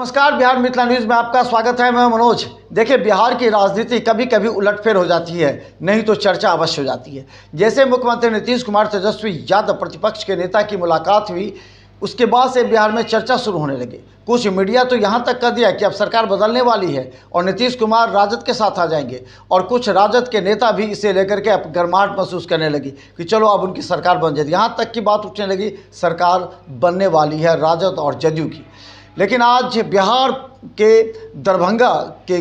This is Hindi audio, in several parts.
नमस्कार, बिहार मिथिला न्यूज़ में आपका स्वागत है। मैं मनोज। देखिए, बिहार की राजनीति कभी कभी उलटफेर हो जाती है, नहीं तो चर्चा अवश्य हो जाती है। जैसे मुख्यमंत्री नीतीश कुमार तेजस्वी यादव प्रतिपक्ष के नेता की मुलाकात हुई, उसके बाद से बिहार में चर्चा शुरू होने लगी। कुछ मीडिया तो यहाँ तक कर दिया कि अब सरकार बदलने वाली है और नीतीश कुमार राजद के साथ आ जाएंगे, और कुछ राजद के नेता भी इसे लेकर के अब गर्माहट महसूस करने लगी कि चलो अब उनकी सरकार बन जाएगी। यहाँ तक की बात उठने लगी सरकार बनने वाली है राजद और जदयू की। लेकिन आज बिहार के दरभंगा के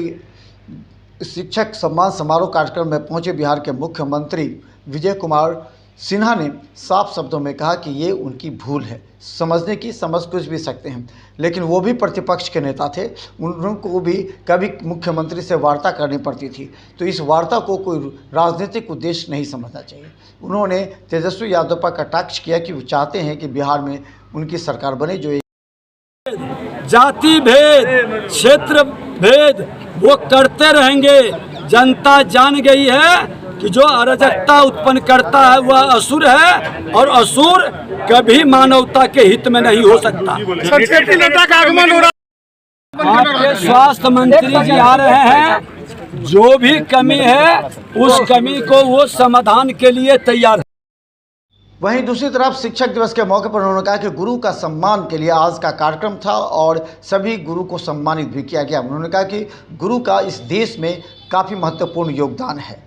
शिक्षक सम्मान समारोह कार्यक्रम में पहुंचे बिहार के मुख्यमंत्री विजय कुमार सिन्हा ने साफ शब्दों में कहा कि ये उनकी भूल है। समझने की समझ कुछ भी सकते हैं, लेकिन वो भी प्रतिपक्ष के नेता थे, उनको भी कभी मुख्यमंत्री से वार्ता करनी पड़ती थी, तो इस वार्ता को कोई राजनीतिक उद्देश्य नहीं समझना चाहिए। उन्होंने तेजस्वी यादव पर कटाक्ष किया कि वो चाहते हैं कि बिहार में उनकी सरकार बने जो जाति भेद, क्षेत्र भेद वो करते रहेंगे। जनता जान गई है कि जो अराजकता उत्पन्न करता है वह असुर है, और असुर कभी मानवता के हित में नहीं हो सकता। आपके स्वास्थ्य मंत्री जी आ रहे हैं, जो भी कमी है उस कमी को वो समाधान के लिए तैयार है। वहीं दूसरी तरफ शिक्षक दिवस के मौके पर उन्होंने कहा कि गुरु का सम्मान के लिए आज का कार्यक्रम था और सभी गुरु को सम्मानित भी किया गया। उन्होंने कहा कि गुरु का इस देश में काफ़ी महत्वपूर्ण योगदान है,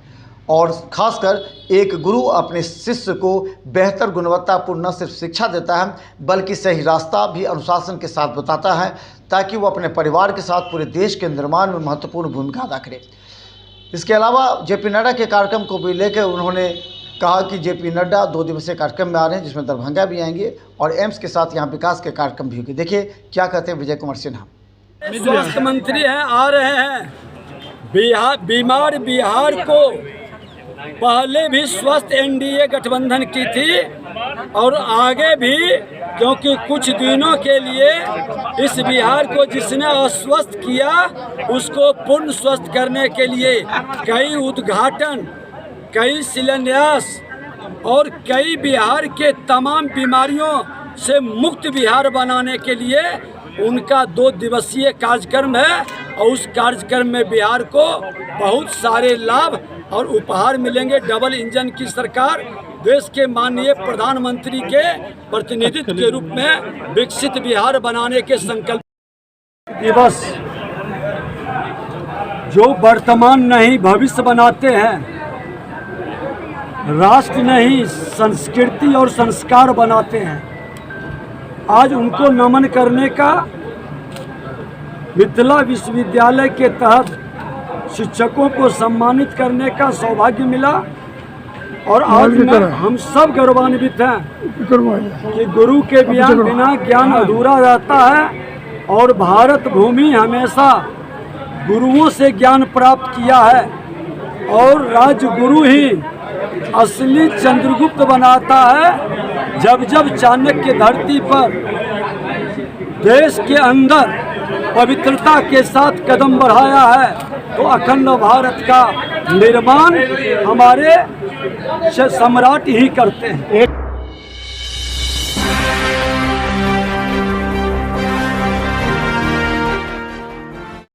और खासकर एक गुरु अपने शिष्य को बेहतर गुणवत्तापूर्ण न सिर्फ शिक्षा देता है बल्कि सही रास्ता भी अनुशासन के साथ बताता है, ताकि वो अपने परिवार के साथ पूरे देश के निर्माण में महत्वपूर्ण भूमिका अदा करे। इसके अलावा जेपी नड्डा के कार्यक्रम को भी लेकर उन्होंने कहा कि जेपी नड्डा 2 दिवसीय कार्यक्रम में आ रहे हैं, जिसमें दरभंगा भी आएंगे और एम्स के साथ यहाँ विकास के कार्यक्रम भी होंगे। देखिए क्या कहते हैं विजय कुमार सिन्हा। स्वास्थ्य मंत्री हैं, आ रहे हैं। बीमार बिहार को पहले भी स्वस्थ एनडीए गठबंधन की थी और आगे भी, क्योंकि कुछ दिनों के लिए इस बिहार को जिसने अस्वस्थ किया उसको पूर्ण स्वस्थ करने के लिए कई उद्घाटन, कई शिलान्यास और कई बिहार के तमाम बीमारियों से मुक्त बिहार बनाने के लिए उनका 2 दिवसीय कार्यक्रम है, और उस कार्यक्रम में बिहार को बहुत सारे लाभ और उपहार मिलेंगे। डबल इंजन की सरकार देश के माननीय प्रधानमंत्री के प्रतिनिधित्व के रूप में विकसित बिहार बनाने के संकल्प दिवस जो वर्तमान नहीं भविष्य बनाते हैं, राष्ट्र नहीं संस्कृति और संस्कार बनाते हैं, आज उनको नमन करने का मिथिला विश्वविद्यालय के तहत शिक्षकों को सम्मानित करने का सौभाग्य मिला। और आज हम सब गौरवान्वित हैं कि गुरु के बिना ज्ञान अधूरा रहता है, और भारत भूमि हमेशा गुरुओं से ज्ञान प्राप्त किया है, और राजगुरु ही असली चंद्रगुप्त बनाता है। जब जब चाणक्य धरती पर देश के अंदर पवित्रता के साथ कदम बढ़ाया है, तो अखंड भारत का निर्माण हमारे सम्राट ही करते हैं।